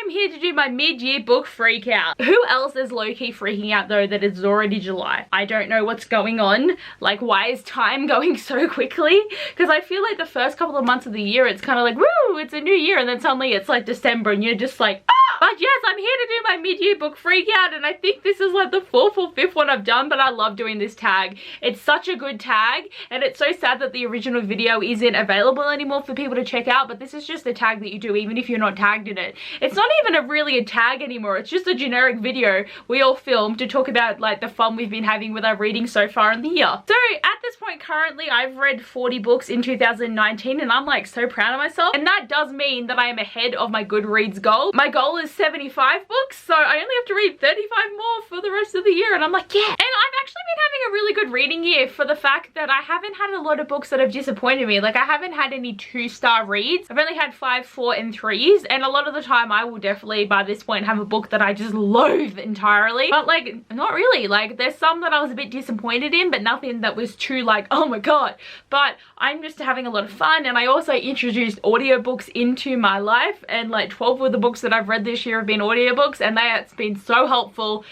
am here to do my mid-year book freak out. Who else is low-key freaking out though that it's already July? I don't know what's going on. Like, why is time going so quickly? Because I feel like the first couple of months of the year it's kind of like, woo, it's a new year, and then suddenly it's like December and you're just like, ah! But yes, I'm here to do my mid-year book freak out, and I think this is like the 4th or 5th one I've done, but I love doing this tag. It's such a good tag, and it's so sad that the original video isn't available anymore for people to check out, but this is just a tag that you do even if you're not tagged in it. It's not even really a tag anymore, it's just a generic video we all filmed to talk about like the fun we've been having with our reading so far in the year. So at this point currently I've read 40 books in 2019, and I'm like so proud of myself, and that does mean that I am ahead of my Goodreads goal. My goal is 75 books, so I only have to read 35 more for the rest of the year, and I'm like, yeah. And I've actually been having a really good reading year for the fact that I haven't had a lot of books that have disappointed me. Like, I haven't had any 2-star reads. I've only had 5, 4 and 3s, and a lot of the time I will definitely by this point have a book that I just loathe entirely, but like not really. Like, there's some that I was a bit disappointed in, but nothing that was too like, oh my god. But I'm just having a lot of fun, and I also introduced audiobooks into my life, and like 12 of the books that I've read this year have been audiobooks, and it's been so helpful,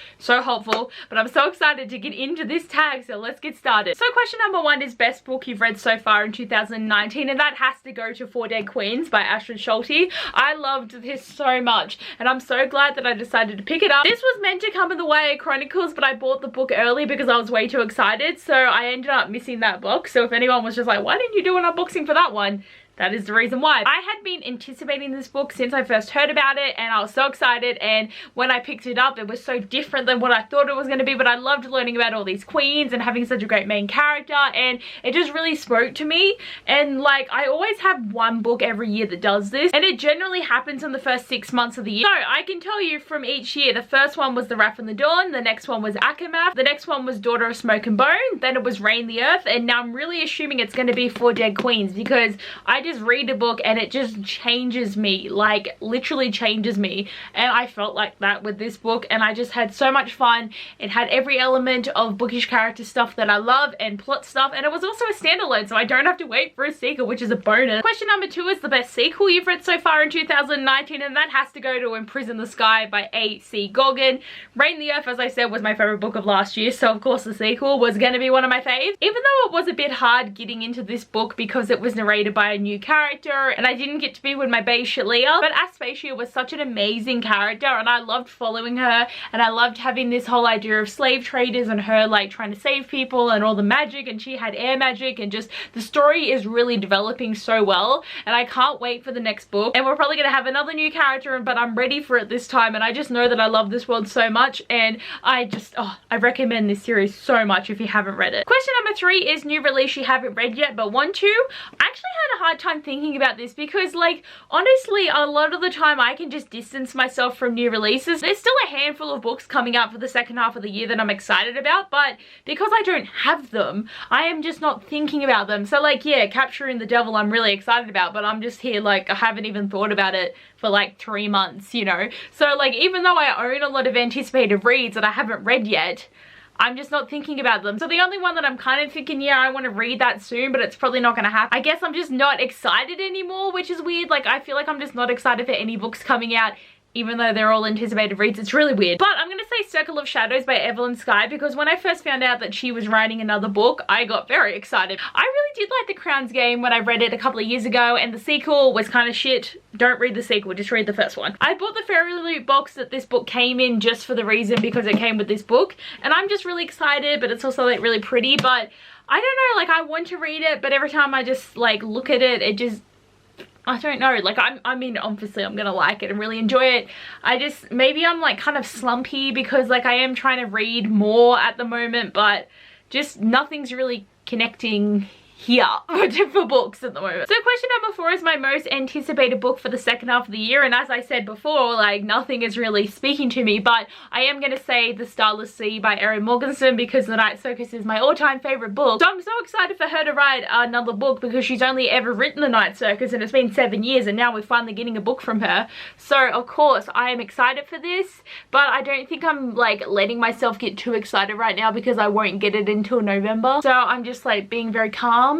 but I'm so excited to get into this tag, so let's get started. So question number 1 is best book you've read so far in 2019, and that has to go to Four Dead Queens by Ashton Schulte. I loved this so much, and I'm so glad that I decided to pick it up. This was meant to come in the YA Chronicles, but I bought the book early because I was way too excited, so I ended up missing that book. So if anyone was just like, why didn't you do an unboxing for that one? That is the reason why. I had been anticipating this book since I first heard about it, and I was so excited, and when I picked it up it was so different than what I thought it was going to be, but I loved learning about all these queens and having such a great main character, and it just really spoke to me. And like, I always have one book every year that does this, and it generally happens in the first 6 months of the year. So I can tell you from each year, the first one was The Wrath from the Dawn, the next one was Akamath, the next one was Daughter of Smoke and Bone, then it was Reign the Earth, and now I'm really assuming it's going to be Four Dead Queens, because I just read a book and it just changes me, like literally changes me, and I felt like that with this book, and I just had so much fun. It had every element of bookish character stuff that I love and plot stuff, and it was also a standalone, so I don't have to wait for a sequel, which is a bonus. Question number 2 is the best sequel you've read so far in 2019, and that has to go to Imprison the Sky by A.C. Gorgon. Reign the Earth, as I said, was my favorite book of last year, so of course the sequel was going to be one of my faves, even though it was a bit hard getting into this book because it was narrated by a new character and I didn't get to be with my bae Shalia. But Aspasia was such an amazing character, and I loved following her, and I loved having this whole idea of slave traders and her like trying to save people and all the magic, and she had air magic, and just the story is really developing so well, and I can't wait for the next book. And we're probably gonna have another new character, but I'm ready for it this time, and I just know that I love this world so much, and I recommend this series so much if you haven't read it. Question number 3 is new release you haven't read yet but want to. I actually had a hard time thinking about this because, like, honestly, a lot of the time I can just distance myself from new releases. There's still a handful of books coming out for the second half of the year that I'm excited about, but because I don't have them, I am just not thinking about them. So like, yeah, Capturing the Devil I'm really excited about, but I'm just here like I haven't even thought about it for like 3 months, you know? So like, even though I own a lot of anticipated reads that I haven't read yet, I'm just not thinking about them. So the only one that I'm kind of thinking, yeah, I want to read that soon, but it's probably not going to happen. I guess I'm just not excited anymore, which is weird. Like, I feel like I'm just not excited for any books coming out, even though they're all anticipated reads. It's really weird. But I'm gonna say Circle of Shadows by Evelyn Skye, because when I first found out that she was writing another book, I got very excited. I really did like The Crown's Game when I read it a couple of years ago, and the sequel was kind of shit. Don't read the sequel, just read the first one. I bought the Fairy Loot box that this book came in just for the reason because it came with this book, and I'm just really excited, but it's also like really pretty. But I don't know, like, I want to read it, but every time I just like look at it, it just, I don't know, like, I mean, obviously I'm gonna like it and really enjoy it. Maybe I'm like kind of slumpy because like I am trying to read more at the moment, but just nothing's really connecting here for books at the moment. So question number 4 is my most anticipated book for the second half of the year, and as I said before, like, nothing is really speaking to me, but I am gonna say The Starless Sea by Erin Morgenstern, because The Night Circus is my all-time favorite book. So I'm so excited for her to write another book, because she's only ever written The Night Circus and it's been 7 years, and now we're finally getting a book from her. So of course I am excited for this, but I don't think I'm like letting myself get too excited right now because I won't get it until November. So I'm just like being very calm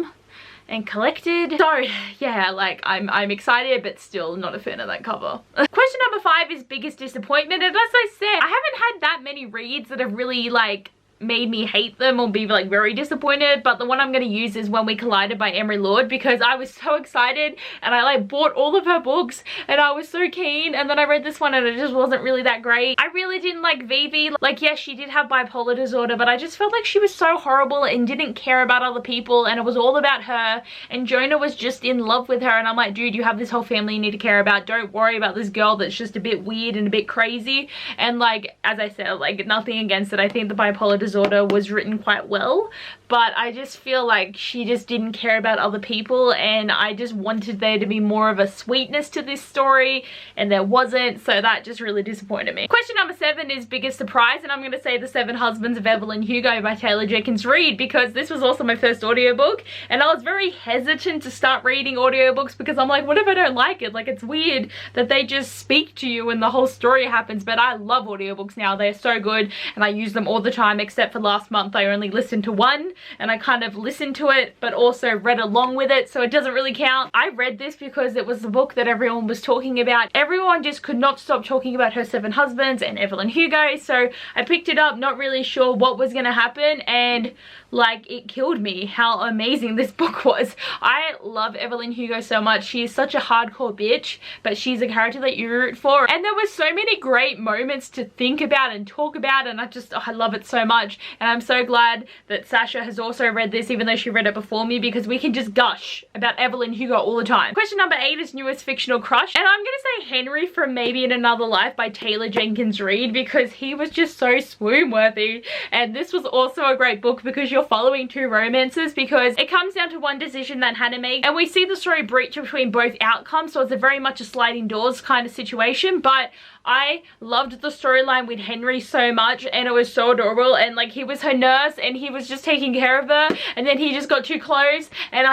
and collected. So yeah, like I'm excited, but still not a fan of that cover. Question number 5 is biggest disappointment, and as I said, I haven't had that many reads that have really like made me hate them or be like very disappointed, but the one I'm going to use is When We Collided by Emery Lord, because I was so excited and I like bought all of her books and I was so keen, and then I read this one and it just wasn't really that great. I really didn't like Vivi. Like, yes, she did have bipolar disorder, but I just felt like she was so horrible and didn't care about other people, and it was all about her, and Jonah was just in love with her, and I'm like, dude, you have this whole family you need to care about. Don't worry about this girl that's just a bit weird and a bit crazy. And like, as I said, like, nothing against it. I think the bipolar disorder was written quite well, but I just feel like she just didn't care about other people, and I just wanted there to be more of a sweetness to this story, and there wasn't, so that just really disappointed me. Question number 7 is biggest surprise, and I'm going to say The Seven Husbands of Evelyn Hugo by Taylor Jenkins Reid, because this was also my first audiobook, and I was very hesitant to start reading audiobooks because I'm like, what if I don't like it? Like, it's weird that they just speak to you and the whole story happens, but I love audiobooks now. They're so good, and I use them all the time, except for last month I only listened to one, and I kind of listened to it but also read along with it, so it doesn't really count. I read this because it was the book that everyone was talking about. Everyone just could not stop talking about Her Seven Husbands and Evelyn Hugo, so I picked it up not really sure what was gonna happen, and like, it killed me how amazing this book was. I love Evelyn Hugo so much. She is such a hardcore bitch, but she's a character that you root for, and there were so many great moments to think about and talk about, and I love it so much. And I'm so glad that Sasha has also read this, even though she read it before me, because we can just gush about Evelyn Hugo all the time. Question number 8 is newest fictional crush, and I'm gonna say Henry from Maybe in Another Life by Taylor Jenkins Reid, because he was just so swoon worthy, and this was also a great book because you're following 2 romances, because it comes down to one decision that Hannah makes, and we see the story breach between both outcomes, so it's a very much a sliding doors kind of situation. But I loved the storyline with Henry so much, and it was so adorable, and like, he was her nurse and he was just taking care of her, and then he just got too close, and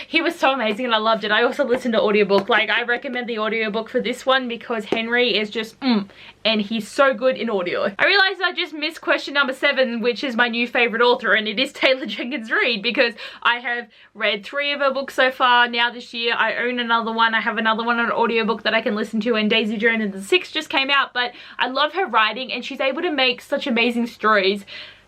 he was so amazing and I loved it. I also listened to audiobook. Like, I recommend the audiobook for this one because Henry is just and he's so good in audio. I realized I just missed question number 7, which is my new favorite author, and it is Taylor Jenkins Reid, because I have read 3 of her books so far now this year. I own another one. I have another one on audiobook that I can listen to, and Daisy Joan and the Six just came out. But I love her writing, and she's able to make such amazing stories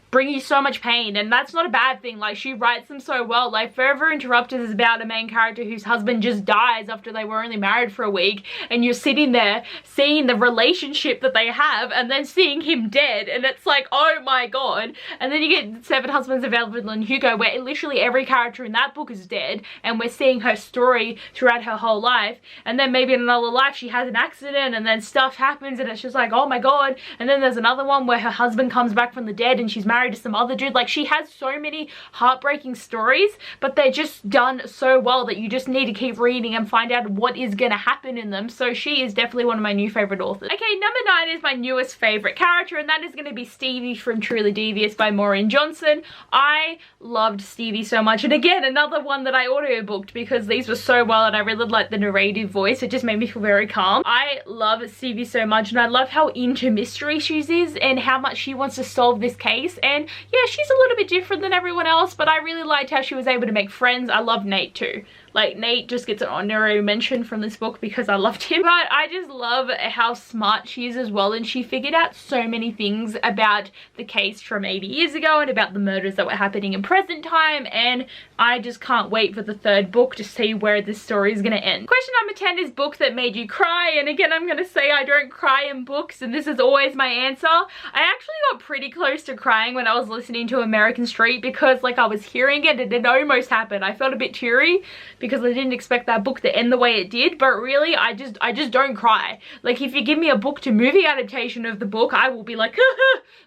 bring you so much pain, and that's not a bad thing. Like, she writes them so well. Like, Forever Interrupted is about a main character whose husband just dies after they were only married for a week, and you're sitting there seeing the relationship that they have and then seeing him dead, and it's like, oh my god. And then you get Seven Husbands of Evelyn Hugo, where literally every character in that book is dead, and we're seeing her story throughout her whole life. And then Maybe in Another Life, she has an accident and then stuff happens, and it's just like, oh my god. And then there's another one where her husband comes back from the dead and she's married to some other dude. Like, she has so many heartbreaking stories, but they're just done so well that you just need to keep reading and find out what is gonna happen in them. So she is definitely one of my new favorite authors. Okay, number 9 is my newest favorite character, and that is gonna be Stevie from Truly Devious by Maureen Johnson. I loved Stevie so much, and again, another one that I audiobooked because these were so well, and I really liked the narrative voice. It just made me feel very calm. I love Stevie so much, and I love how into mystery she is and how much she wants to solve this case. And yeah, she's a little bit different than everyone else, but I really liked how she was able to make friends. I love Nate too. Like, Nate just gets an honorary mention from this book because I loved him. But I just love how smart she is as well, and she figured out so many things about the case from 80 years ago and about the murders that were happening in present time, and I just can't wait for the 3rd book to see where this story is going to end. Question number 10 is book that made you cry, and again, I'm going to say I don't cry in books, and this is always my answer. I actually got pretty close to crying when I was listening to American Street, because like, I was hearing it and it almost happened. I felt a bit teary because I didn't expect that book to end the way it did, but really, I just don't cry. Like, if you give me a book to movie adaptation of the book, I will be like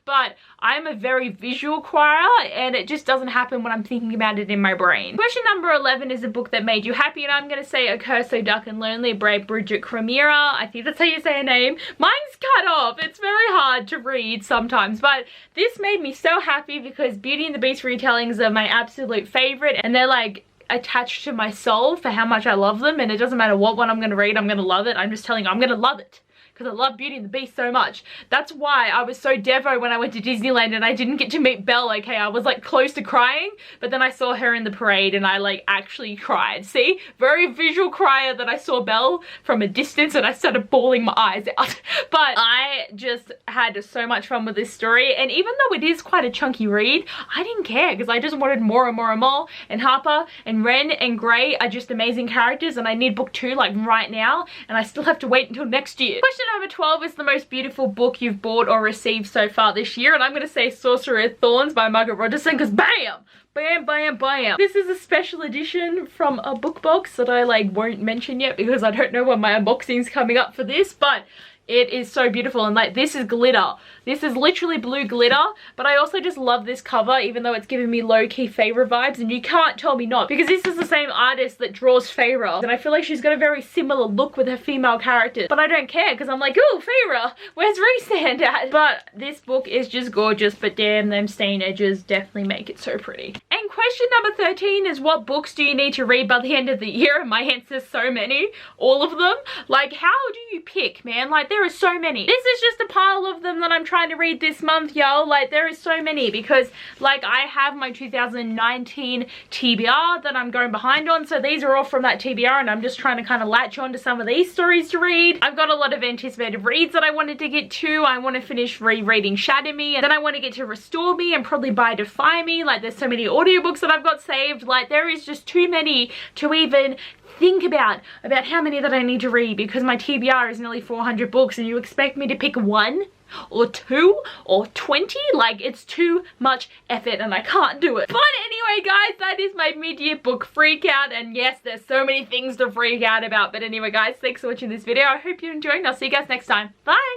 but I'm a very visual crier, and it just doesn't happen when I'm thinking about it in my brain. Question number 11 is a book that made you happy, and I'm gonna say A Curse So Dark and Lonely by Bridget Cremira. I think that's how you say her name. Mine's cut off. It's very hard to read sometimes, but this made me so happy because Beauty and the Beast retellings are my absolute favorite, and they're like attached to my soul for how much I love them, and it doesn't matter what one I'm gonna read, I'm gonna love it. I'm just telling you, I'm gonna love it because I love Beauty and the Beast so much. That's why I was so devo when I went to Disneyland and I didn't get to meet Belle, okay? I was like close to crying, but then I saw her in the parade and I like actually cried. See? Very visual crier that I saw Belle from a distance and I started bawling my eyes out. But I just had so much fun with this story, and even though it is quite a chunky read, I didn't care because I just wanted more and more and more, and Harper and Ren and Grey are just amazing characters and I need book 2 like right now, and I still have to wait until next year. Question number 12 is the most beautiful book you've bought or received so far this year, and I'm going to say Sorcerer of Thorns by Margaret Rogerson because bam! Bam, bam, bam. This is a special edition from a book box that I like won't mention yet because I don't know when my unboxing's coming up for this, but it is so beautiful, and like this is glitter. This is literally blue glitter, but I also just love this cover even though it's giving me low-key Feyre vibes, and you can't tell me not because this is the same artist that draws Feyre, and I feel like she's got a very similar look with her female characters, but I don't care because I'm like, oh, Feyre, where's Rhysand at? But this book is just gorgeous, but damn, them stain edges definitely make it so pretty. And question number 13 is, what books do you need to read by the end of the year? And my answer is so many, all of them. Like, how do you pick, man? Like, there are so many. This is just a pile of them that I'm trying to read this month, yo. Like, there is so many because like I have my 2019 TBR that I'm going behind on, so these are all from that TBR, and I'm just trying to kind of latch on to some of these stories to read. I've got a lot of anticipated reads that I wanted to get to. I want to finish rereading Shatter Me, and then I want to get to Restore Me and probably buy Defy Me. Like, there's so many audiobooks that I've got saved. Like, there is just too many to even think about how many that I need to read because my TBR is nearly 400 books, and you expect me to pick 1 or 2 or 20? Like, it's too much effort and I can't do it. But anyway, guys, that is my mid-year book freak out, and yes, there's so many things to freak out about. But anyway, guys, thanks for watching this video. I hope you enjoyed, and I'll see you guys next time. Bye!